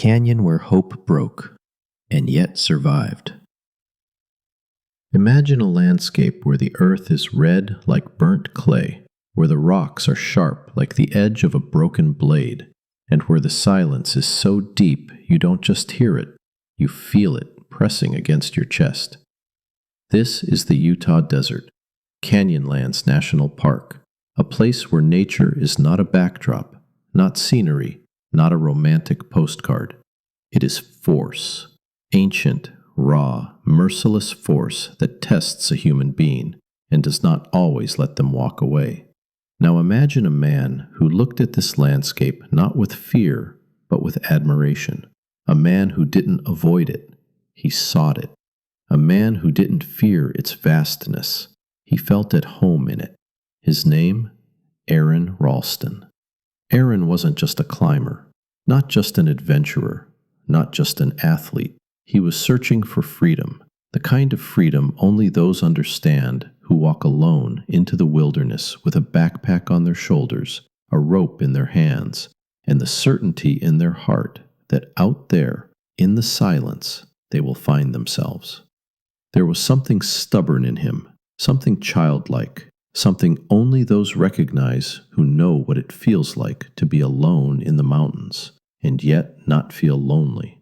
canyon where hope broke, and yet survived. Imagine a landscape where the earth is red like burnt clay, where the rocks are sharp like the edge of a broken blade, and where the silence is so deep you don't just hear it, you feel it pressing against your chest. This is the Utah Desert, Canyonlands National Park, a place where nature is not a backdrop, not scenery, not a romantic postcard. It is force, ancient, raw, merciless force that tests a human being and does not always let them walk away. Now imagine a man who looked at this landscape not with fear, but with admiration. A man who didn't avoid it, he sought it. A man who didn't fear its vastness, he felt at home in it. His name? Aron Ralston. Aron wasn't just a climber, not just an adventurer, not just an athlete. He was searching for freedom, the kind of freedom only those understand who walk alone into the wilderness with a backpack on their shoulders, a rope in their hands, and the certainty in their heart that out there, in the silence, they will find themselves. There was something stubborn in him, something childlike, something only those recognize who know what it feels like to be alone in the mountains, and yet not feel lonely.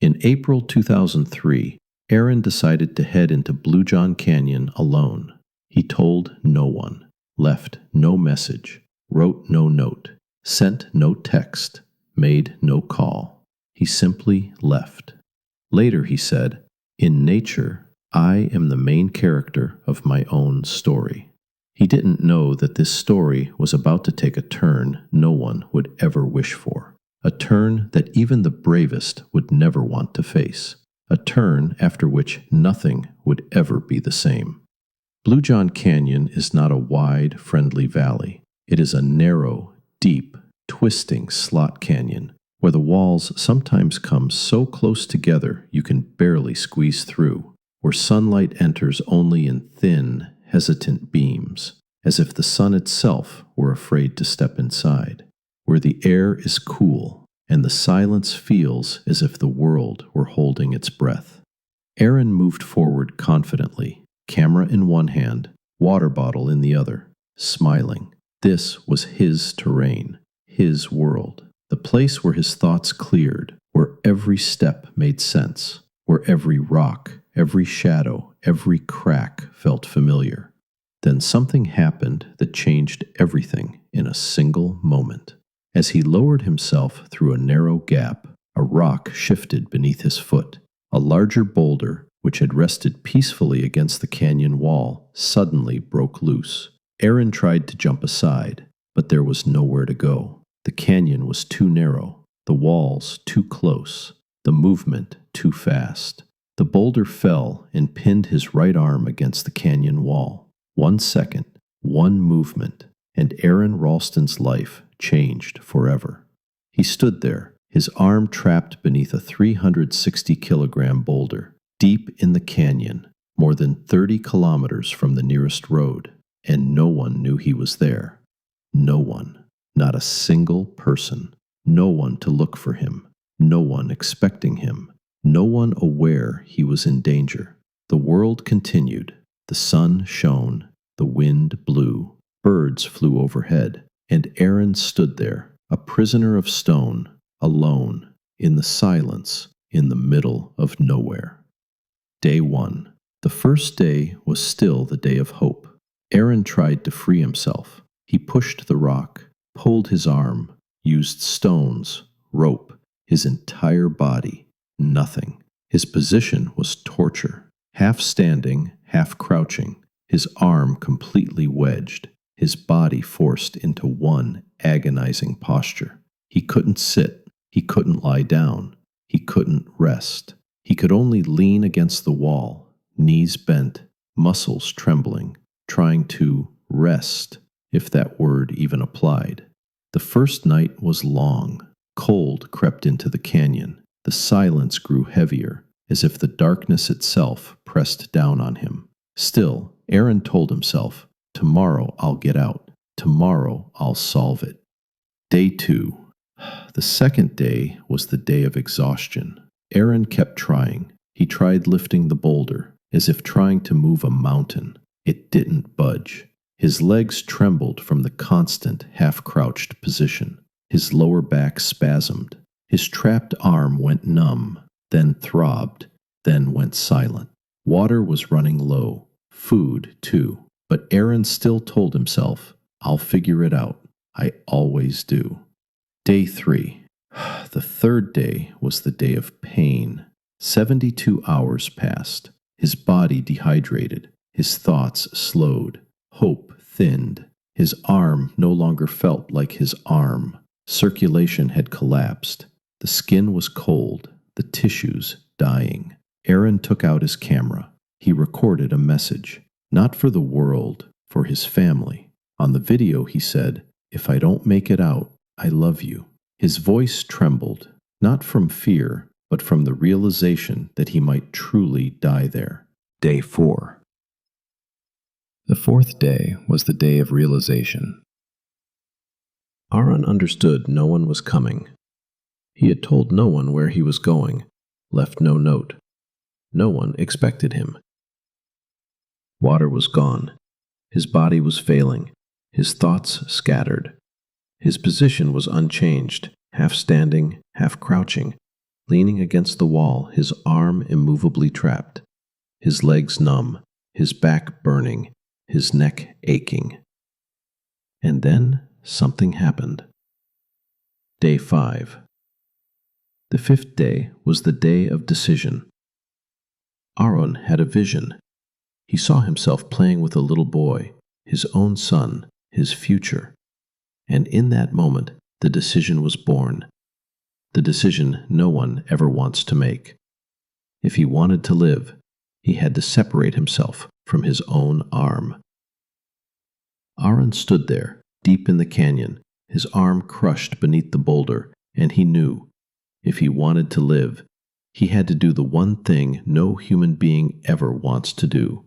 In April 2003, Aron decided to head into Blue John Canyon alone. He told no one, left no message, wrote no note, sent no text, made no call. He simply left. Later he said, "In nature, I am the main character of my own story." He didn't know that this story was about to take a turn no one would ever wish for, a turn that even the bravest would never want to face, a turn after which nothing would ever be the same. Blue John Canyon is not a wide, friendly valley. It is a narrow, deep, twisting slot canyon, where the walls sometimes come so close together you can barely squeeze through, where sunlight enters only in thin, hesitant beams, as if the sun itself were afraid to step inside, where the air is cool and the silence feels as if the world were holding its breath. Aron moved forward confidently, camera in one hand, water bottle in the other, smiling. This was his terrain, his world, the place where his thoughts cleared, where every step made sense, where every rock, every shadow, every crack felt familiar. Then something happened that changed everything in a single moment. As he lowered himself through a narrow gap, a rock shifted beneath his foot. A larger boulder, which had rested peacefully against the canyon wall, suddenly broke loose. Aron tried to jump aside, but there was nowhere to go. The canyon was too narrow, the walls too close, the movement too fast. The boulder fell and pinned his right arm against the canyon wall. 1 second, one movement, and Aron Ralston's life changed forever. He stood there, his arm trapped beneath a 360-kilogram boulder, deep in the canyon, more than 30 kilometers from the nearest road, and no one knew he was there. No one, not a single person, no one to look for him, no one expecting him, no one aware he was in danger. The world continued. The sun shone, the wind blew, birds flew overhead, and Aron stood there, a prisoner of stone, alone, in the silence, in the middle of nowhere. Day 1. The first day was still the day of hope. Aron tried to free himself. He pushed the rock, pulled his arm, used stones, rope, his entire body. Nothing. His position was torture. Half standing, half crouching, his arm completely wedged, his body forced into one agonizing posture. He couldn't sit. He couldn't lie down. He couldn't rest. He could only lean against the wall, knees bent, muscles trembling, trying to rest, if that word even applied. The first night was long. Cold crept into the canyon. The silence grew heavier, as if the darkness itself pressed down on him. Still, Aron told himself, "Tomorrow I'll get out. Tomorrow I'll solve it." Day 2. The second day was the day of exhaustion. Aron kept trying. He tried lifting the boulder, as if trying to move a mountain. It didn't budge. His legs trembled from the constant, half-crouched position. His lower back spasmed. His trapped arm went numb, then throbbed, then went silent. Water was running low. Food, too. But Aron still told himself, "I'll figure it out. I always do." Day 3. The third day was the day of pain. 72 hours passed. His body dehydrated. His thoughts slowed. Hope thinned. His arm no longer felt like his arm. Circulation had collapsed. The skin was cold. The tissues dying. Aron took out his camera. He recorded a message. Not for the world, for his family. On the video he said, "If I don't make it out, I love you." His voice trembled, not from fear, but from the realization that he might truly die there. Day 4. The fourth day was the day of realization. Aron understood no one was coming. He had told no one where he was going, left no note. No one expected him. Water was gone. His body was failing. His thoughts scattered. His position was unchanged, half standing, half crouching, leaning against the wall, his arm immovably trapped, his legs numb, his back burning, his neck aching. And then something happened. Day 5. The fifth day was the day of decision. Aron had a vision. He saw himself playing with a little boy, his own son, his future. And in that moment, the decision was born. The decision no one ever wants to make. If he wanted to live, he had to separate himself from his own arm. Aron stood there, deep in the canyon, his arm crushed beneath the boulder, and he knew, if he wanted to live, he had to do the one thing no human being ever wants to do.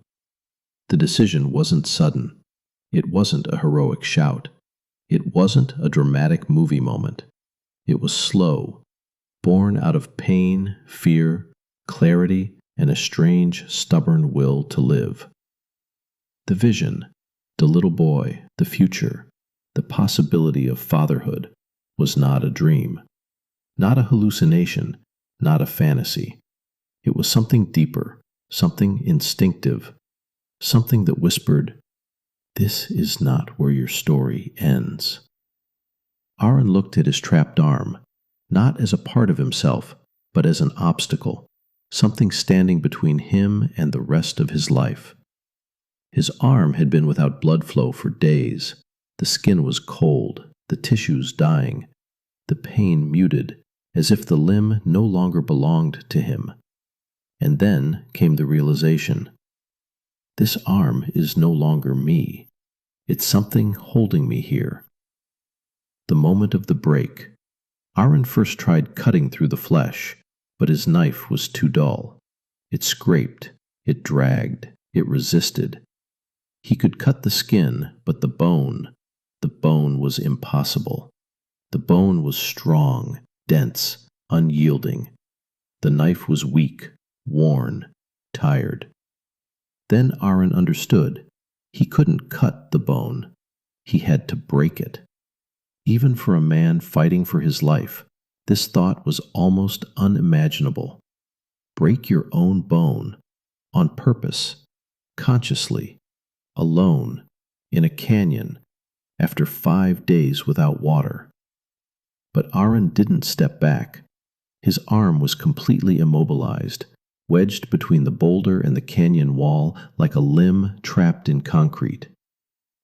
The decision wasn't sudden. It wasn't a heroic shout. It wasn't a dramatic movie moment. It was slow, born out of pain, fear, clarity, and a strange, stubborn will to live. The vision, the little boy, the future, the possibility of fatherhood was not a dream, not a hallucination, not a fantasy. It was something deeper, something instinctive, something that whispered, "This is not where your story ends." Aron looked at his trapped arm, not as a part of himself, but as an obstacle, something standing between him and the rest of his life. His arm had been without blood flow for days. The skin was cold, the tissues dying, the pain muted, as if the limb no longer belonged to him. And then came the realization, this arm is no longer me. It's something holding me here. The moment of the break. Aron first tried cutting through the flesh, but his knife was too dull. It scraped, it dragged, it resisted. He could cut the skin, but the bone was impossible. The bone was strong, dense, unyielding. The knife was weak, worn, tired. Then Aron understood. He couldn't cut the bone. He had to break it. Even for a man fighting for his life, this thought was almost unimaginable. Break your own bone, on purpose, consciously, alone, in a canyon, after 5 days without water. But Aron didn't step back. His arm was completely immobilized, wedged between the boulder and the canyon wall like a limb trapped in concrete.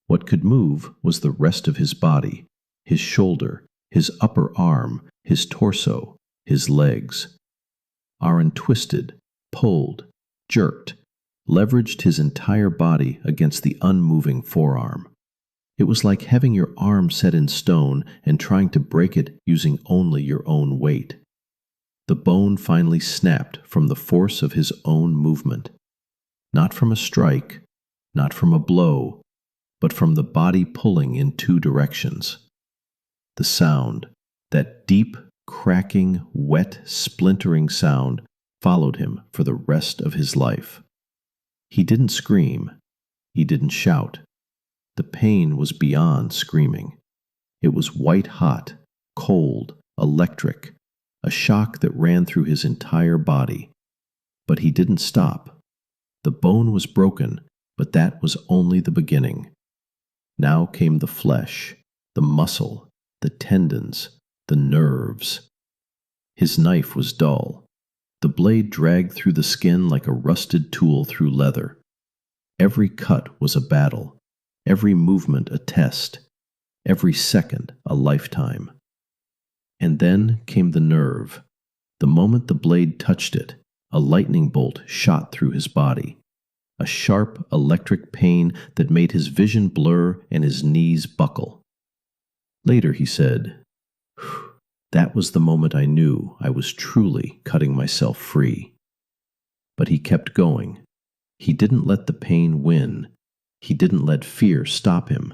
What could move was the rest of his body, his shoulder, his upper arm, his torso, his legs. Aron twisted, pulled, jerked, leveraged his entire body against the unmoving forearm. It was like having your arm set in stone and trying to break it using only your own weight. The bone finally snapped from the force of his own movement. Not from a strike, not from a blow, but from the body pulling in 2 directions. The sound, That deep, cracking, wet, splintering sound followed him for the rest of his life. He didn't scream. He didn't shout. The pain was beyond screaming. It was white-hot, cold, electric, a shock that ran through his entire body. But he didn't stop. The bone was broken, but that was only the beginning. Now came the flesh, the muscle, the tendons, the nerves. His knife was dull. The blade dragged through the skin like a rusted tool through leather. Every cut was a battle, every movement a test, every second a lifetime. And then came the nerve. The moment the blade touched it, a lightning bolt shot through his body. A sharp electric pain that made his vision blur and his knees buckle. Later he said, "That was the moment I knew I was truly cutting myself free." But he kept going. He didn't let the pain win. He didn't let fear stop him.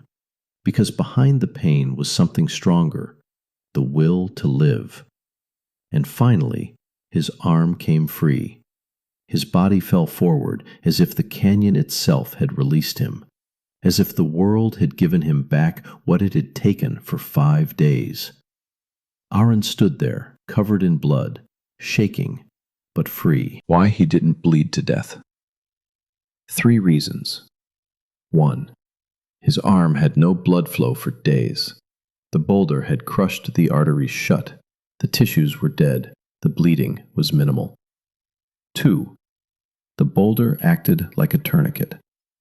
Because behind the pain was something stronger, the will to live. And finally, his arm came free. His body fell forward as if the canyon itself had released him, as if the world had given him back what it had taken for 5 days. Aron stood there, covered in blood, shaking, but free. Why he didn't bleed to death. 3 reasons. 1. His arm had no blood flow for days. The boulder had crushed the arteries shut. The tissues were dead. The bleeding was minimal. 2. The boulder acted like a tourniquet,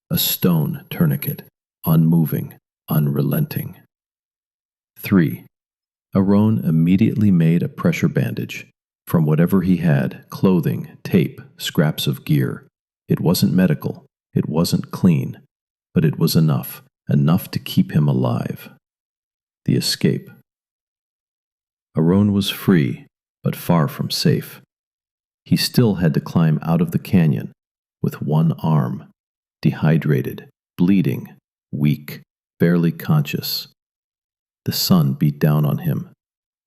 a stone tourniquet, unmoving, unrelenting. 3. Aron immediately made a pressure bandage from whatever he had, clothing, tape, scraps of gear. It wasn't medical, it wasn't clean, but it was enough to keep him alive. The escape. Aron was free, but far from safe. He still had to climb out of the canyon with one arm, dehydrated, bleeding, weak, barely conscious. The sun beat down on him.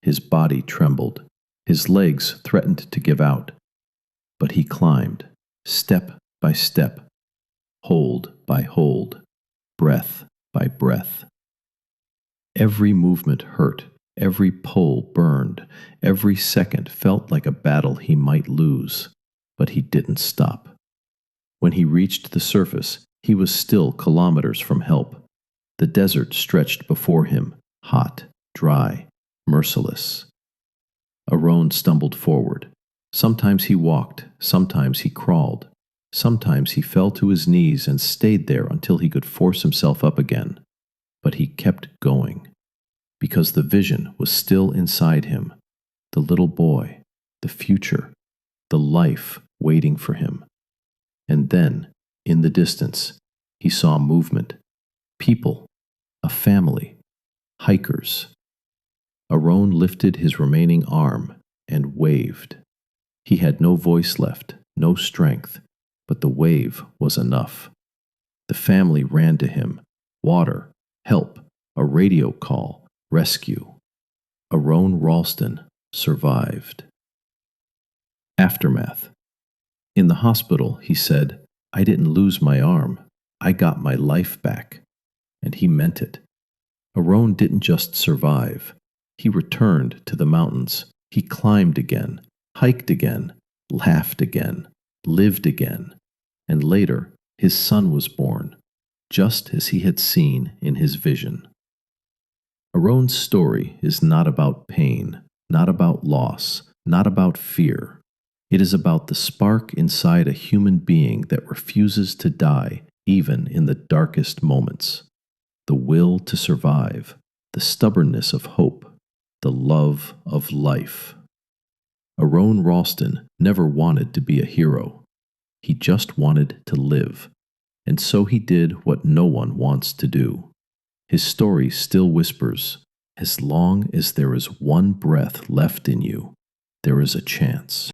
His body trembled. His legs threatened to give out. But he climbed, step by step, hold by hold, breath by breath. Every movement hurt. Every pull burned. Every second felt like a battle he might lose. But he didn't stop. When he reached the surface, he was still kilometers from help. The desert stretched before him, hot, dry, merciless. Aron stumbled forward. Sometimes he walked, sometimes he crawled. Sometimes he fell to his knees and stayed there until he could force himself up again. But he kept going. Because the vision was still inside him, the little boy, the future, the life waiting for him. And then, in the distance, he saw movement, people, a family, hikers. Aron lifted his remaining arm and waved. He had no voice left, no strength, but the wave was enough. The family ran to him. Water, help, a radio call, rescue. Aron Ralston survived. Aftermath. In the hospital, he said, "I didn't lose my arm. I got my life back." And he meant it. Aron didn't just survive. He returned to the mountains. He climbed again, hiked again, laughed again, lived again. And later, his son was born, just as he had seen in his vision. Aron's story is not about pain, not about loss, not about fear. It is about the spark inside a human being that refuses to die even in the darkest moments. The will to survive, the stubbornness of hope, the love of life. Aron Ralston never wanted to be a hero. He just wanted to live. And so he did what no one wants to do. His story still whispers, "As long as there is one breath left in you, there is a chance."